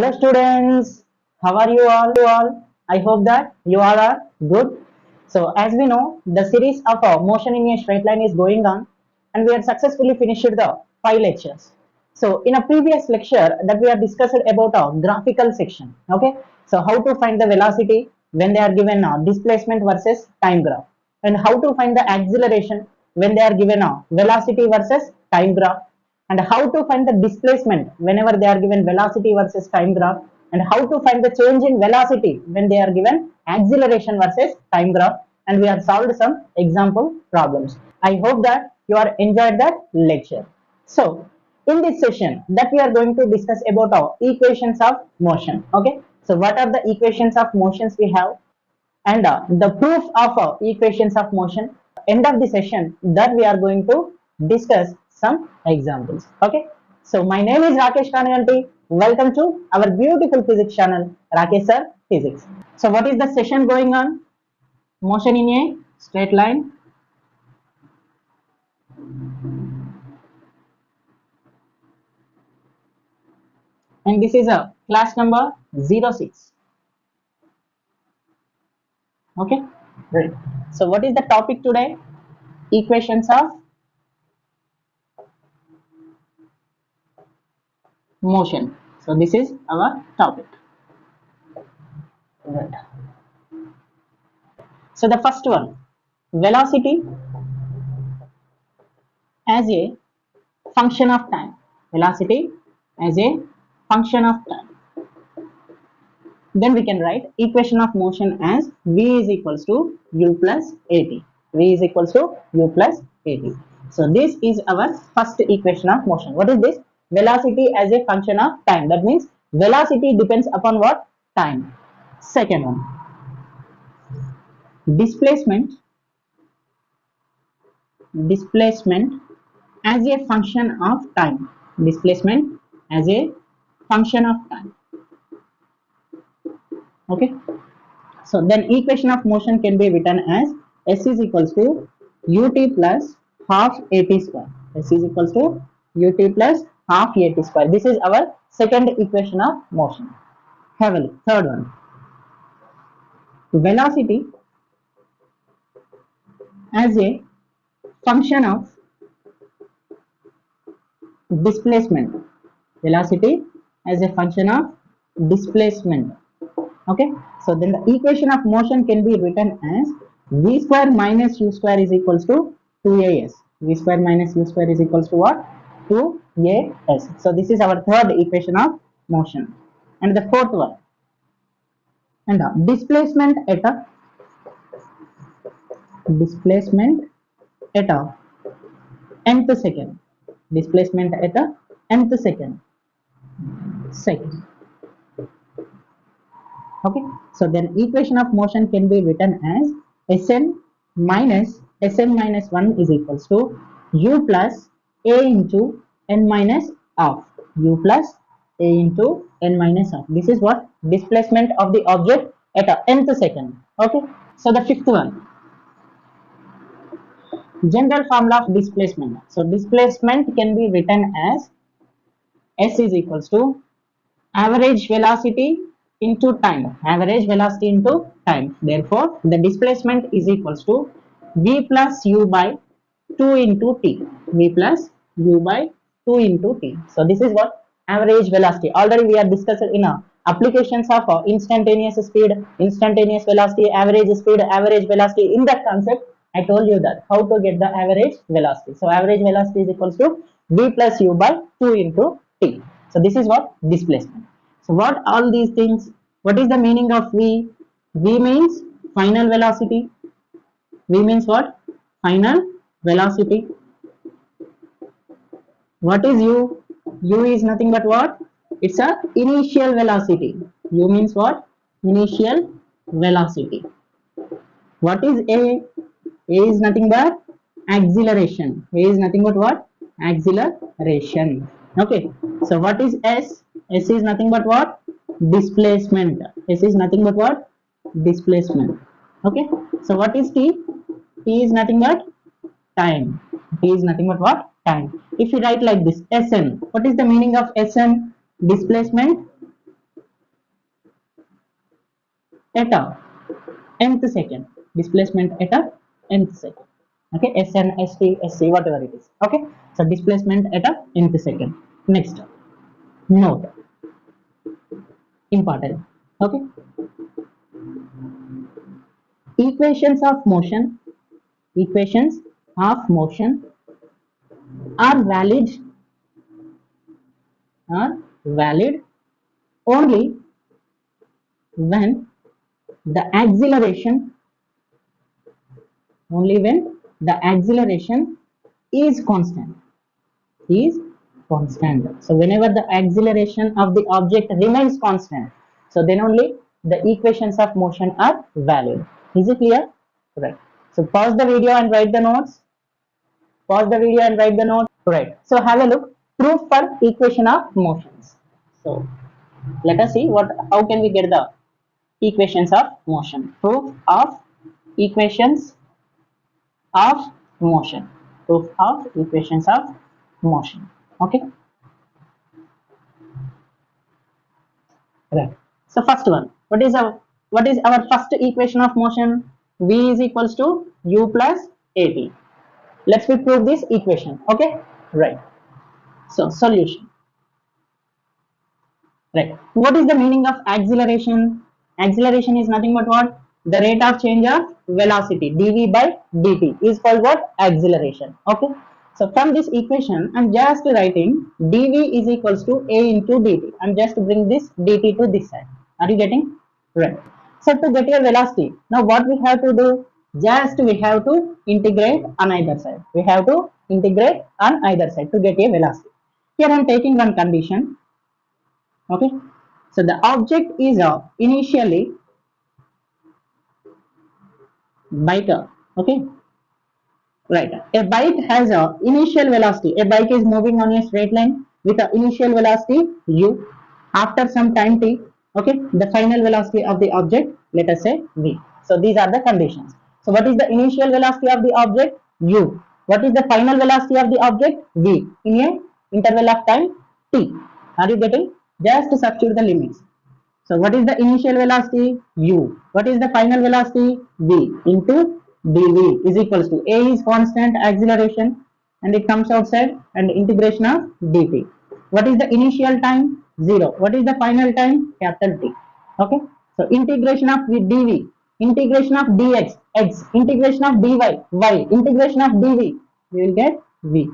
Hello students, how are you all? I hope that you all are good. So as we know, the series of motion in a straight line is going on and we have successfully finished the 5 lectures. So in a previous lecture that we have discussed about a graphical section, okay? So how to find the velocity when they are given a displacement versus time graph, and how to find the acceleration when they are given a velocity versus time graph, and how to find the displacement whenever they are given velocity versus time graph, and how to find the change in velocity when they are given acceleration versus time graph. And we have solved some example problems. I hope that you are enjoyed that lecture. So in this session that we are going to discuss about our equations of motion. Okay, so what are the equations of motions we have, and the proof of equations of motion. End of the session that we are going to discuss some examples. Okay, so my name is Rakesh. Welcome to our beautiful physics channel, Rakesh sir Physics. So what is the session going on? Motion in a straight line. And this is a class number 06. Okay, great. So what is the topic today? Equations of motion. So this is our topic. Right. So the first one, velocity as a function of time. Velocity as a function of time. Then we can write equation of motion as v is equals to u plus at. V is equals to u plus at. So this is our first equation of motion. What is this? Velocity as a function of time. That means velocity depends upon what? Time. Second one, displacement as a function of time. Displacement as a function of time. Okay, so then equation of motion can be written as s is equals to ut plus half at square. S is equals to ut plus half at square. This is our second equation of motion. Have a look. Third one, velocity as a function of displacement. Velocity as a function of displacement. Okay, so then the equation of motion can be written as v square minus u square is equals to 2as. V square minus u square is equals to what? 2as. So this is our third equation of motion. And the fourth one, and displacement at a nth second. Displacement at a nth second. Okay, so then equation of motion can be written as Sn minus 1 is equals to u plus a into n minus half. U plus a into n minus half. This is what? Displacement of the object at a nth second. Okay, so the fifth one, general formula of displacement. So displacement can be written as S is equals to average velocity into time. Average velocity into time. Therefore, the displacement is equals to v plus u by 2 into t. V plus u by 2 into t. So this is what? Average velocity. Already we are discussed in applications of instantaneous speed, instantaneous velocity, average speed, average velocity. In that concept, I told you that how to get the average velocity. So average velocity is equals to v plus u by 2 into t. So this is what? Displacement. So what all these things? What is the meaning of v? V means final velocity. V means what? Final velocity. What is u? U is nothing but what? It's a initial velocity. U means what? Initial velocity. What is a? A is nothing but acceleration. A is nothing but what? Acceleration. Okay. So what is s? S is nothing but what? Displacement. S is nothing but what? Displacement. Okay. So what is t? T is nothing but time. T is nothing but what? Time. If you write like this, Sn. What is the meaning of Sn? Displacement at a nth second. Displacement at a nth second. Okay, SN, ST, SC, whatever it is. Okay, so displacement at a nth second. Next, note, important. Okay, equations of motion, equations of motion are are valid only when the acceleration, only when the acceleration is constant, is constant. So whenever the acceleration of the object remains constant, so then only the equations of motion are valid. Is it clear? Right. So pause the video and write the notes. Pause the video and write the notes. Right. So have a look. Proof for equation of motions. So let us see what, how can we get the equations of motion. Proof of equations of motion. Proof of equations of motion. Okay. Right. So first one, what is our first equation of motion? V is equals to u plus at. Let's we prove this equation. Okay. Right. So solution. Right. What is the meaning of acceleration? Acceleration is nothing but what? The rate of change of velocity dv by dt is called what? Acceleration. Okay. So from this equation, I'm just writing dv is equals to a into dt. I'm just bring this dt to this side. Are you getting? Right. So to get your velocity, now what we have to do? Just we have to integrate on either side. We have to integrate on either side to get a velocity. Here I'm taking one condition. Okay, so the object is initially bike. Okay, right, a bike has a initial velocity. A bike is moving on a straight line with a initial velocity u. After some time t, okay, the final velocity of the object, let us say v. So these are the conditions. So what is the initial velocity of the object? U. What is the final velocity of the object? V in a interval of time t. Are you getting? Just to substitute the limits. So what is the initial velocity? U. What is the final velocity? V into dv is equals to a is constant acceleration and it comes outside and integration of dt. What is the initial time? 0. What is the final time? Capital T. Okay. So integration of dv, integration of dx, x, integration of dy, y, integration of dv, we will get v.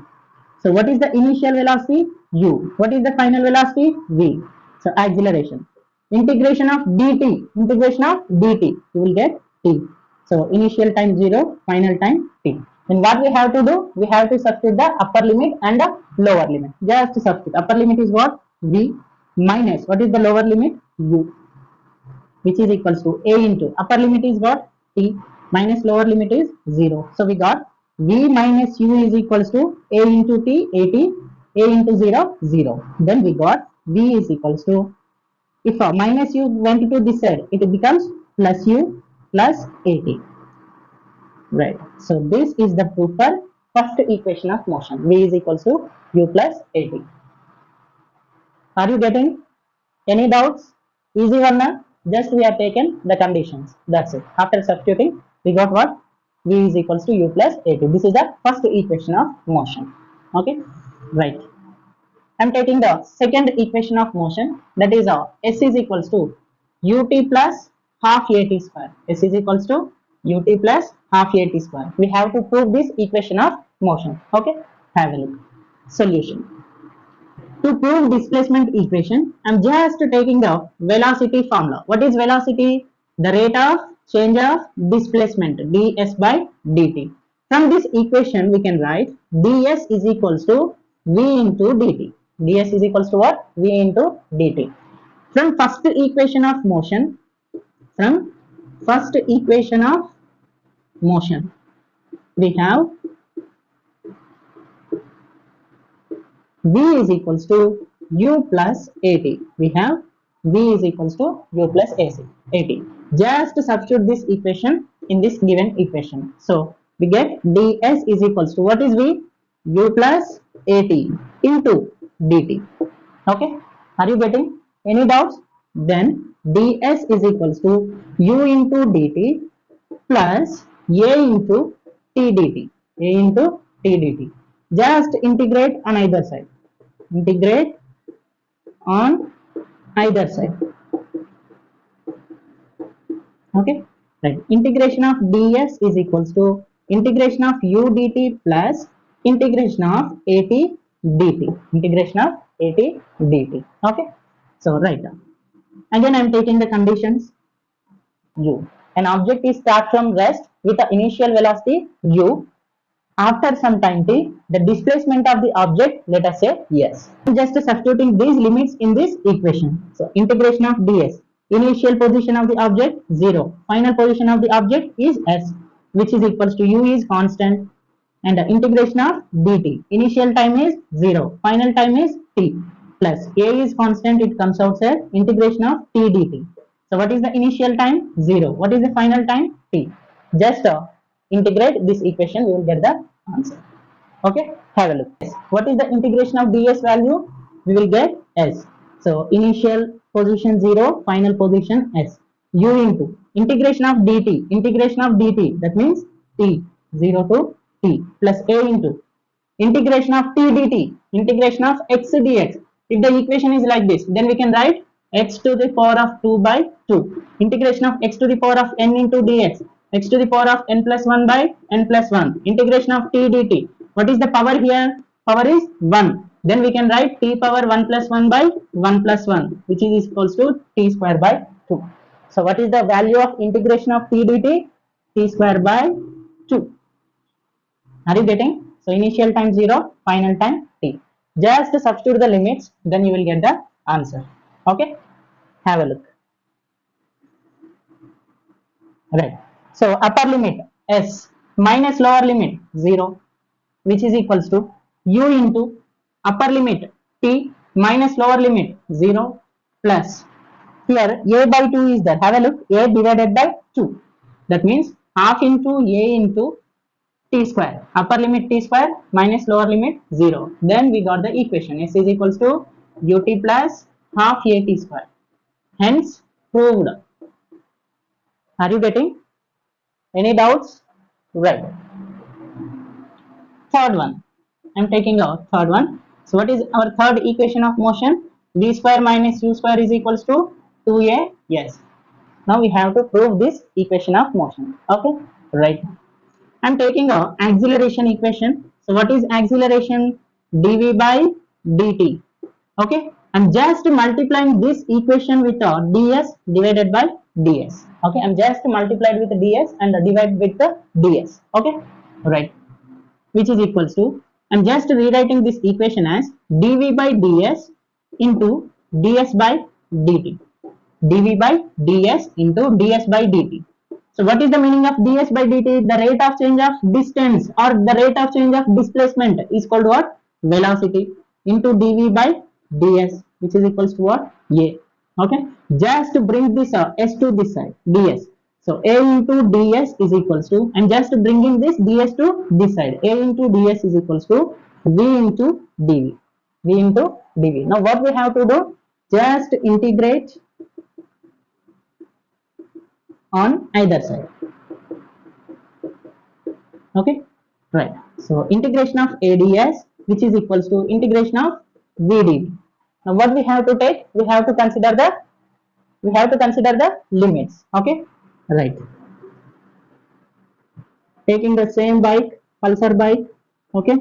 So what is the initial velocity? U. What is the final velocity? V. So acceleration. Integration of dt, integration of dt, you will get t. So initial time 0, final time t. Then what we have to do? We have to substitute the upper limit and the lower limit. Just substitute. Upper limit is what? V minus. What is the lower limit? U, which is equals to a into upper limit is what? T minus lower limit is 0. So we got v minus u is equals to a into t, a into 0, 0. Then we got v is equals to, if minus u went to this side, it becomes plus u plus at. Right. So this is the proof for first equation of motion. V is equals to u plus at. Are you getting? Any doubts? Easy one now. Just we have taken the conditions. That's it. After substituting, we got what? V is equals to u plus at. This is the first equation of motion. Okay. Right. I'm taking the second equation of motion, that is S is equals to ut plus half at square. S is equals to ut plus half at square. We have to prove this equation of motion. Okay, have a look. Solution. To prove displacement equation, I'm just taking the velocity formula. What is velocity? The rate of change of displacement, ds by dt. From this equation, we can write ds is equals to v into dt. ds is equals to what? V into dt. From first equation of motion, we have v is equals to u plus at. We have v is equals to u plus at. Just substitute this equation in this given equation. So we get ds is equals to, what is v? U plus at into dt. Okay, are you getting? Any doubts? Then ds is equals to u into dt plus a into t dt. A into t dt. Just integrate on either side. Integrate on either side. Okay, right. Integration of ds is equals to integration of u dt plus integration of at dt. Integration of at dt. Okay, so right now again I am taking the conditions. U, an object is start from rest with the initial velocity u. After some time t, the displacement of the object, let us say yes. Just substituting these limits in this equation. So integration of ds, initial position of the object 0, final position of the object is s, which is equals to u is constant, and the integration of dt, initial time is 0, final time is t, plus a is constant, it comes outside, integration of t dt. So what is the initial time? 0. What is the final time? T. Just integrate this equation, we will get the answer. Okay, have a look. What is the integration of ds value? We will get s. So initial position 0, final position s. U into integration of dt. Integration of dt, that means t, 0 to t, plus a into integration of t dt. Integration of x dx. If the equation is like this, then we can write x to the power of 2 by 2. Integration of x to the power of n into dx. X to the power of n plus 1 by n plus 1. Integration of t dt. What is the power here? Power is 1. Then we can write t power 1 plus 1 by 1 plus 1, which is equals to t square by 2. So what is the value of integration of t dt? T square by 2. Are you getting? So initial time 0, final time t. Just substitute the limits, then you will get the answer. Okay, have a look. Right. So upper limit s minus lower limit 0, which is equals to u into upper limit t minus lower limit 0 plus here a by 2 is there. Have a look. A divided by 2. That means half into a into t square. Upper limit t square minus lower limit 0. Then we got the equation. S is equals to ut plus half a t square. Hence proved. Are you getting? Any doubts? Right. Third one. I'm taking out third one. So what is our third equation of motion? V square minus u square is equals to 2a. Yes. Now we have to prove this equation of motion. Okay. Right. I'm taking a acceleration equation. So what is acceleration? dv by dt. Okay. I'm just multiplying this equation with ds divided by ds. Okay. I'm just multiplied with ds and divide with the ds. Okay. Right. Which is equals to, I'm just rewriting this equation as dv by ds into ds by dt. dv by ds into ds by dt. So what is the meaning of ds by dt? The rate of change of distance or the rate of change of displacement is called what? Velocity into dv by ds, which is equals to what? A. Okay, just bring this s to this side, ds. So a into ds is equals to, I'm just bringing this ds to this side. A into ds is equals to v into dv. V into dv. Now what we have to do? Just integrate on either side. Okay, right. So integration of ads, which is equals to integration of vdv. Now what we have to take? We have to consider the limits. Okay, right. Taking the same bike, pulsar bike. Okay,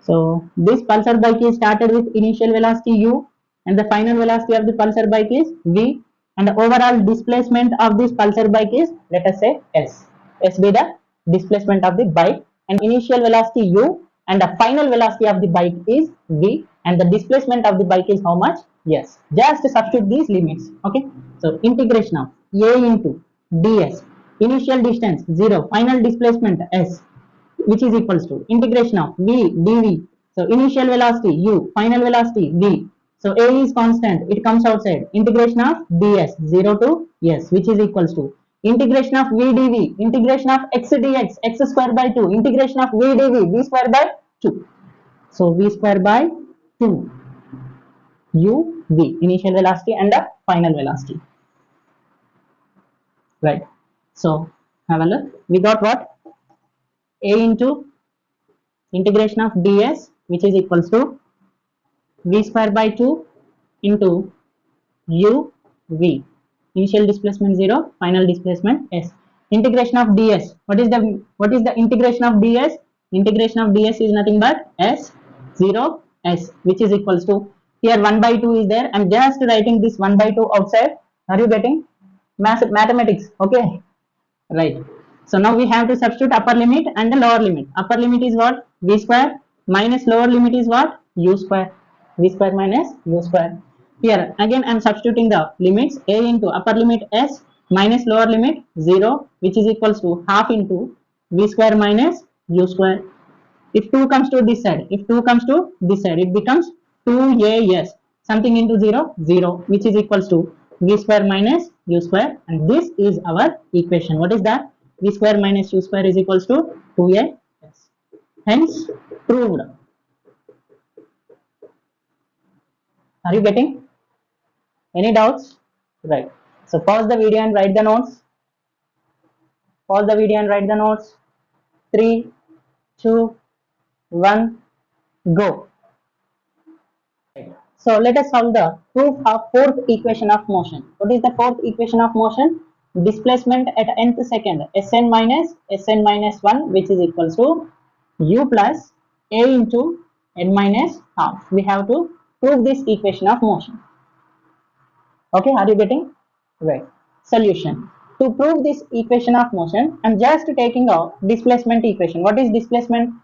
so this pulsar bike is started with initial velocity u, and the final velocity of the pulsar bike is v, and the overall displacement of this pulsar bike is, let us say, s. S be the displacement of the bike, and initial velocity u and the final velocity of the bike is v, and the displacement of the bike is how much? Yes. Just substitute these limits. Okay, so integration of a into ds, initial distance 0, final displacement s, which is equals to integration of v dv. So initial velocity u, final velocity v. So a is constant, it comes outside. Integration of ds 0 to s, which is equals to integration of v dv, integration of x dx, x square by 2, integration of v dv, v square by 2. So v square by 2 u v, initial velocity and the final velocity. right? So have a look. We got what? A into integration of ds, which is equals to v square by 2 into u v. Initial displacement 0, final displacement s. Integration of ds. What is the integration of ds? Integration of ds is nothing but s 0 s, which is equals to, here 1 by 2 is there. I'm just writing this 1 by 2 outside. Are you getting mathematics? Okay, right. So now we have to substitute upper limit and the lower limit. Upper limit is what? V square, minus lower limit is what? U square. V square minus U square. Here again I am substituting the limits. A into upper limit s minus lower limit 0, which is equals to half into V square minus U square. If 2 comes to this side, it becomes 2as. Something into 0, 0, which is equals to v square minus u square. And this is our equation. What is that? V square minus u square is equals to 2as. Hence, proved. Are you getting? Any doubts? Right. So pause the video and write the notes. Pause the video and write the notes. 3, 2, 1, go. So let us solve the proof of fourth equation of motion. What is the fourth equation of motion? Displacement at nth second, Sn minus 1, which is equals to u plus a into n minus half. We have to prove this equation of motion. Okay, are you getting? Right. Solution. To prove this equation of motion, I am just taking out displacement equation. What is displacement?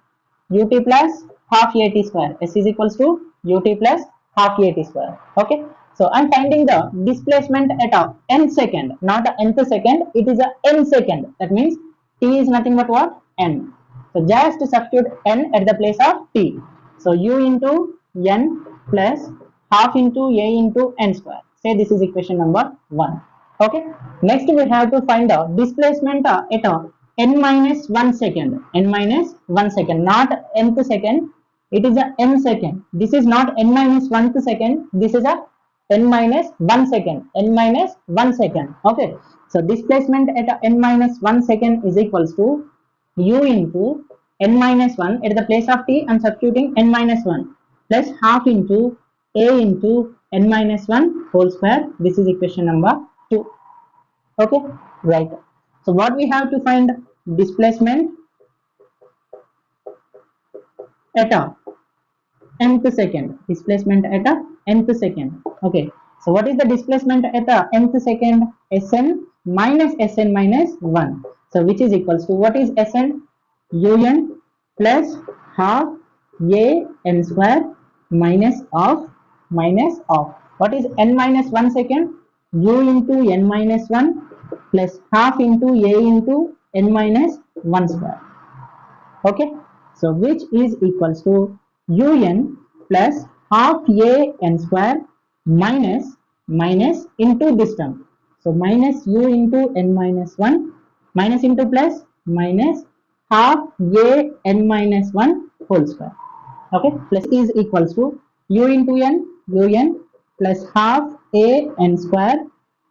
Ut plus half at square. S is equals to ut plus half at square. Okay. So I'm finding the displacement at a n second, not a nth second. It is a n second. That means t is nothing but what? N. So just substitute n at the place of t. So u into n plus half into a into n square. Say this is equation number 1. Okay. Next we have to find the displacement at n minus 1 second. N minus 1 second, not nth second. It is a n second. This is not n minus 1th second. This is a n minus 1 second. N minus 1 second. Okay. So displacement at n minus 1 second is equals to u into n minus 1. At the place of t, I am substituting n minus 1 plus half into a into n minus 1 whole square. This is equation number 2. Okay, right. So what we have to find? Displacement at a nth second. Displacement at a nth second. Okay. So what is the displacement at a nth second? Sn minus 1. So which is equals to, what is Sn? Un plus half a n square minus of. What is n minus 1 second? U into n minus 1 plus half into a into n minus 1 square. Okay. So which is equals to un plus half a n square minus into this term. So minus u into n minus 1 minus into plus minus half a n minus 1 whole square. Okay. Plus is equals to u into un plus half a n square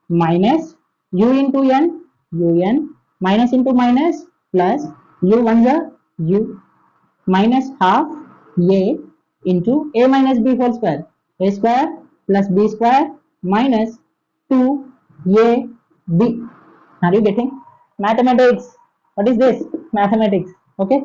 minus u into un minus into minus plus u 1 the u minus half a into a minus b whole square. A square plus b square minus 2ab. Are you getting? Mathematics. What is this? Mathematics. Okay.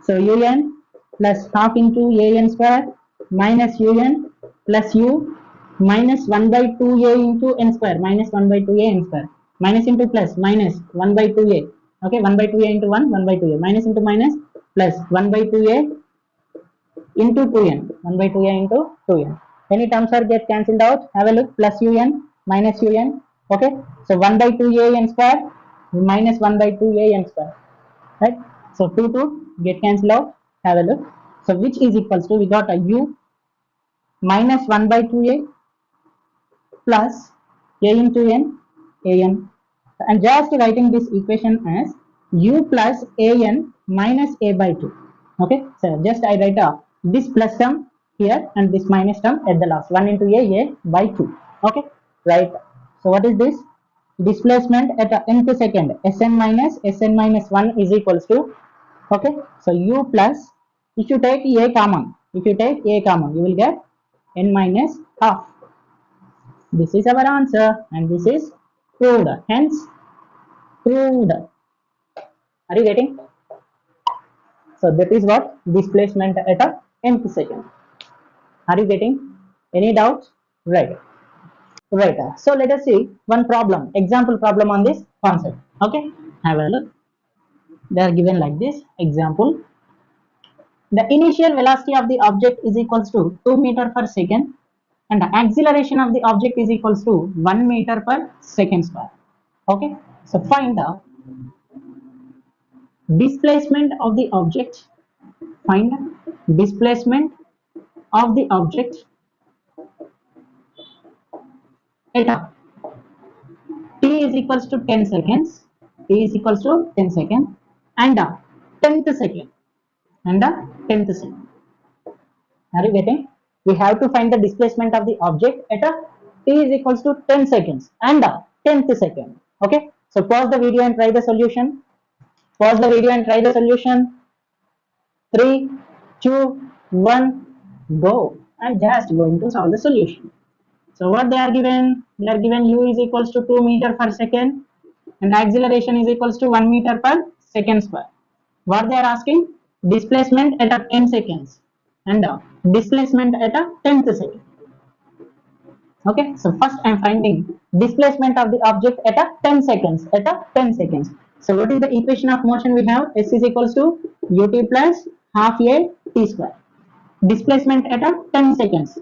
So un plus half into an square minus un plus u minus 1 by 2a into n square minus 1 by 2a n square minus into plus minus 1 by 2a. Okay, 1 by 2a into 1 by 2a minus into minus plus 1 by 2a into 2n, 1 by 2a into 2n. Any terms are get cancelled out? Have a look. Plus un minus un. Okay, so 1 by 2a n square minus 1 by 2a n square. Right. So 2 get cancelled out. Have a look. So which is equals to, we got a u minus 1 by 2a plus a into n, an. And just writing this equation as u plus an minus a by 2. Okay, so just I write this plus term here and this minus term at the last. 1 into a by 2. Okay, right. So what is this? displacement at a nth second Sn minus 1 is equals to, okay, so u plus, if you take a common, you will get n minus half. This is our answer and this is proved, hence proved. Are you getting? So that is what displacement at a nth second. Are you getting? Any doubts? Right. Right. So let us see one problem, example problem on this concept. Okay. Have a look. They are given like this. Example. The initial velocity of the object is equals to 2 meter per second and the acceleration of the object is equals to 1 meter per second square. Okay. So find the displacement of the object. Find displacement of the object at a t is equals to 10 seconds, and a 10th second, and a 10th second. Are you getting? We have to find the displacement of the object at a t is equals to 10 seconds and a 10th second. Okay, so pause the video and try the solution. Three, two, one, go. I'm just going to solve the solution. So what they are given? They are given u is equals to 2 meter per second and acceleration is equals to 1 meter per second square. What they are asking? Displacement at a 10 seconds and displacement at a 10th second. Okay, so first I am finding displacement of the object at a 10 seconds. So what is the equation of motion we have? S is equals to ut plus half a t square. Displacement at a 10 seconds.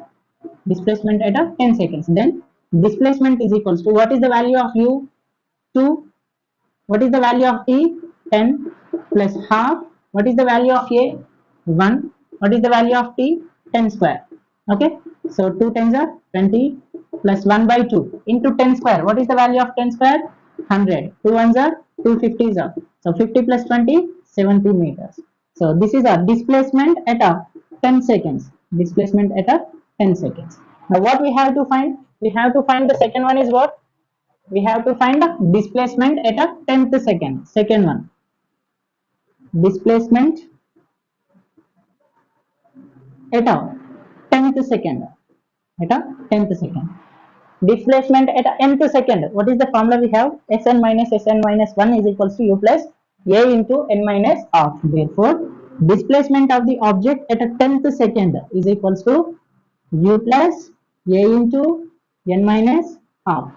Then displacement is equals to, what is the value of u? 2. What is the value of t? 10 plus half. What is the value of a? 1. What is the value of t? 10 square. Okay, so 2 tens are 20 plus 1 by 2 into 10 square. What is the value of 10 square? 100. 2 ones are 250s are. So 50 plus 20, 70 meters. So this is a displacement at a 10 seconds. Now what we have to find? We have to find the second one is what? We have to find the displacement at a 10th second. Second one. Displacement at a 10th second. Displacement at a nth second. What is the formula we have? Sn minus 1 is equals to u plus a into n minus half. Therefore, displacement of the object at a 10th second is equals to u plus a into n minus half.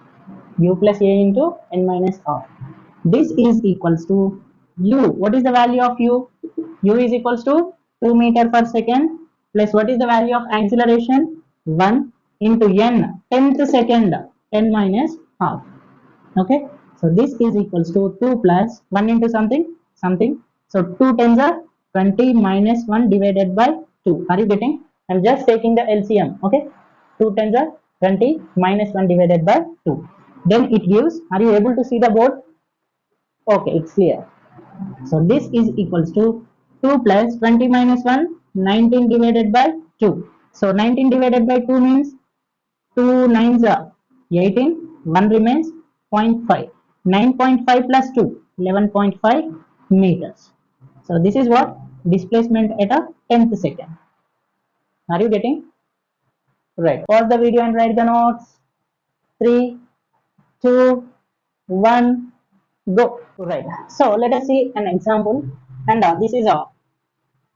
This is equals to u. What is the value of u? U is equals to 2 meter per second plus what is the value of acceleration? 1 into n 10th second, 10 minus half. Okay, so this is equals to 2 plus 1 into something. So 2 tens are 20 minus 1 divided by 2. Are you getting? I'm just taking the LCM. Okay, 2 tens are 20 minus 1 divided by 2. Then it gives, are you able to see the board? Okay, it's clear. So this is equals to 2 plus 20 minus 1, 19 divided by 2. So 19 divided by 2 means 2 nines are 18, 1 remains 0.5. 9.5 plus 2, 11.5 meters. So this is what? Displacement at a 10th second. Are you getting? Right. Pause the video and write the notes. 3, 2, 1, go. Right. So let us see an example. And this is a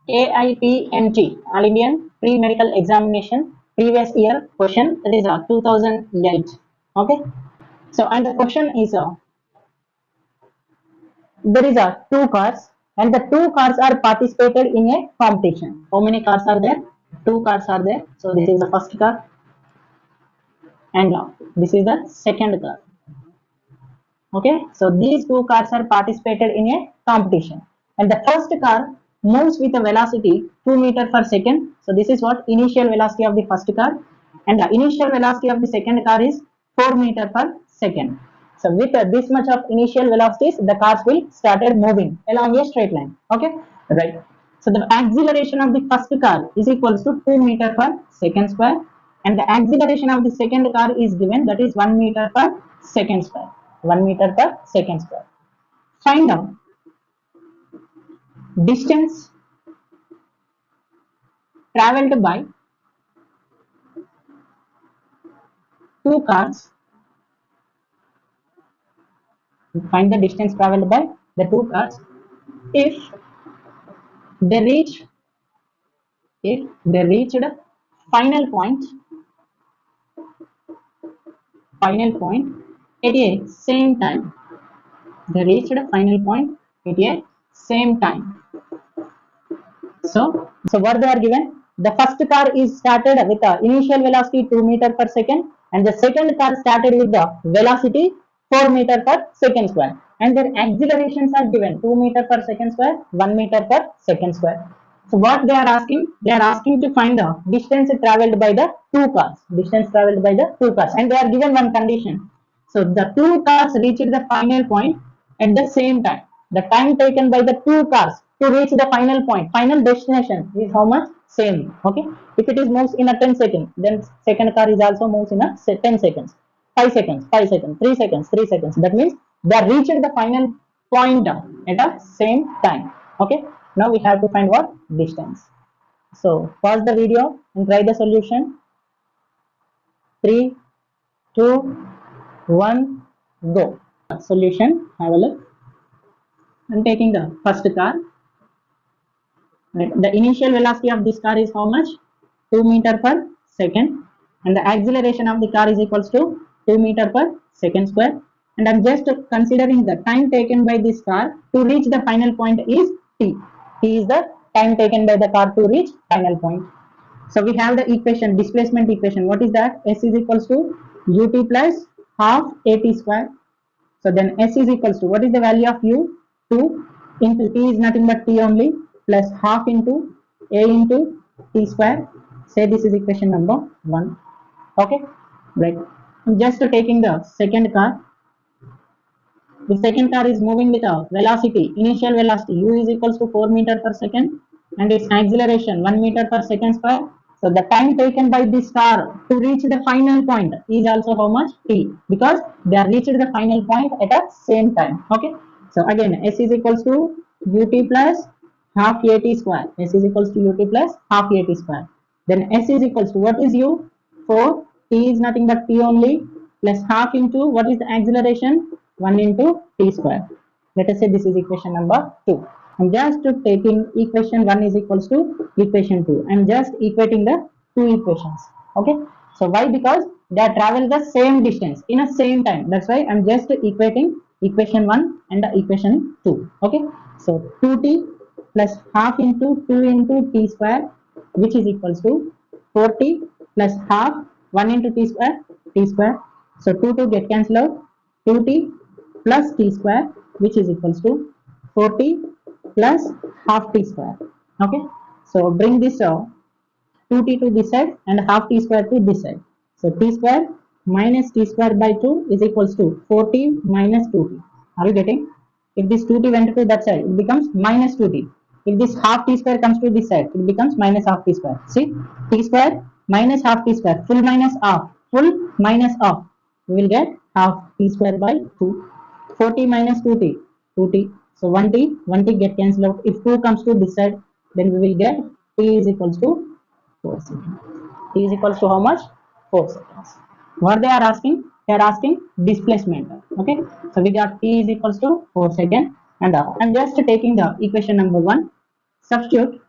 AIPMT, All Indian Pre-Medical Examination, previous year question. That is 2008. Okay. So and the question is there is two cars and the two cars are participated in a competition. How many cars are there? Two cars are there. So this is the first car and this is the second car. Okay, so these two cars are participated in a competition and the first car moves with a velocity 2 meter per second. So this is what initial velocity of the first car and the initial velocity of the second car is 4 meter per second. So with this much of initial velocities, the cars will started moving along a straight line. Okay, right. So the acceleration of the first car is equals to 2 meter per second square and the acceleration of the second car is given, that is 1 meter per second square. 1 meter per second square. Find out distance traveled by two cars. Find the distance traveled by the two cars if they reach if they reached final point final point at a same time. They reached final point at a same time. So what they are given? The first car is started with the initial velocity 2 meter per second, and the second car started with the velocity 4 meter per second square, and their accelerations are given 2 meter per second square, 1 meter per second square. So what they are asking? They are asking to find the distance traveled by the two cars. Distance traveled by the two cars, and they are given one condition. So the two cars reached the final point at the same time. The time taken by the two cars to reach the final point, final destination is how much? Same. Okay. If it is moves in a 10 seconds, then second car is also moves in a 10 seconds, 5 seconds, 5 seconds, 3 seconds, 3 seconds. That means they reached the final point at the same time. Okay. Now we have to find what? Distance. So pause the video and try the solution. 3, 2, 1, go. Solution. Have a look. I'm taking the first car. Right. The initial velocity of this car is how much? 2 meter per second, and the acceleration of the car is equals to 2 meter per second square. And I'm just considering the time taken by this car to reach the final point is t. T is the time taken by the car to reach final point. So we have the equation, displacement equation. What is that? S is equals to ut plus half at square. So then S is equals to, what is the value of U? 2 into T is nothing but T only, plus half into A into T square. Say this is equation number 1. Okay, right. I'm just taking the second car. The second car is moving with a velocity, initial velocity U is equals to 4 meter per second, and its acceleration 1 meter per second square. So the time taken by this car to reach the final point is also how much? T, because they are reached the final point at the same time. Okay. So again, S is equals to ut plus half at square. S is equals to ut plus half at square. Then S is equals to, what is U? 4. T is nothing but T only, plus half into, what is the acceleration? 1 into T square. Let us say this is equation number 2. I'm just taking equation 1 is equals to equation 2. I'm just equating the two equations. Okay. So why? Because they travel the same distance in a same time. That's why I'm just equating equation 1 and the equation 2. Okay. So 2t plus half into 2 into t square, which is equals to 4t plus half 1 into t square. So 2 get cancelled out. 2t plus t square, which is equals to 4t plus half t square. Okay. So bring this 2t to this side and half t square to this side. So t square minus t square by 2 is equals to 4t minus 2t. Are you getting? If this 2t went to that side, it becomes minus 2t. If this half t square comes to this side, it becomes minus half t square. See, t square minus half t square, full minus half, full minus half. We will get half t square by 2. 4t minus 2t, 2t. So 1t get cancelled out. If 2 comes to this side, then we will get t is equals to 4 seconds. T is equals to how much? 4 seconds. What they are asking? They are asking displacement. Okay. So we got T is equals to 4 seconds. And I'm just taking the equation number 1. Substitute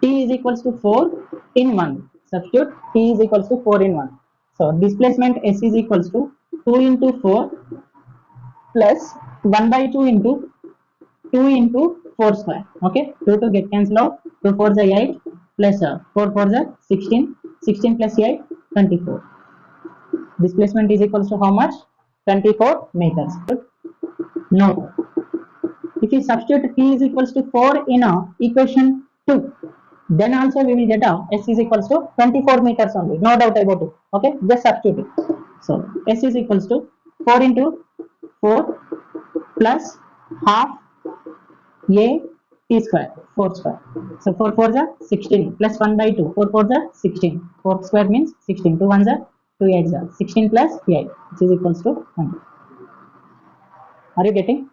T is equals to 4 in 1. Substitute T is equals to 4 in 1. So displacement S is equals to 2 into 4 plus 1 by 2 into 2 into 4 square. Okay. 2 get cancelled out. 2 4 is 8 plus 4 4 is 16. 16 plus 8, 24. Displacement is equals to how much? 24 meters. No. If you substitute T is equals to 4 in equation 2, then also we will get S is equals to 24 meters only. No doubt about it. Okay. Just substitute it. So S is equals to 4 into 4 plus half A t square, 4 square. So 4 4 is 16 plus 1 by 2. 4 4 is 16. 4 square means 16. 2 1 is 2 8s are 16 plus 8, which is equals to 20. Are you getting?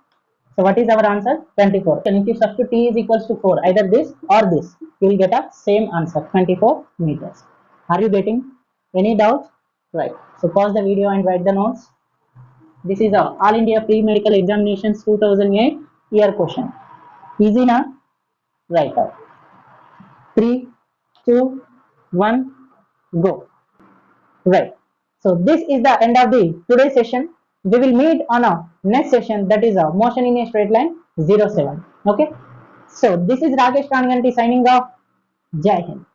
So what is our answer? 24. And if you substitute t is equals to 4, either this or this, you will get a same answer, 24 meters. Are you getting? Any doubt? Right. So pause the video and write the notes. This is a All India Pre-Medical Examinations 2008 year question. Easy na? Right. 3, 2, 1, go. Right. So this is the end of the today's session. We will meet on a next session, that is a motion in a straight line 07. Okay. So this is Rakesh Kanaganti signing off. Jai Hind.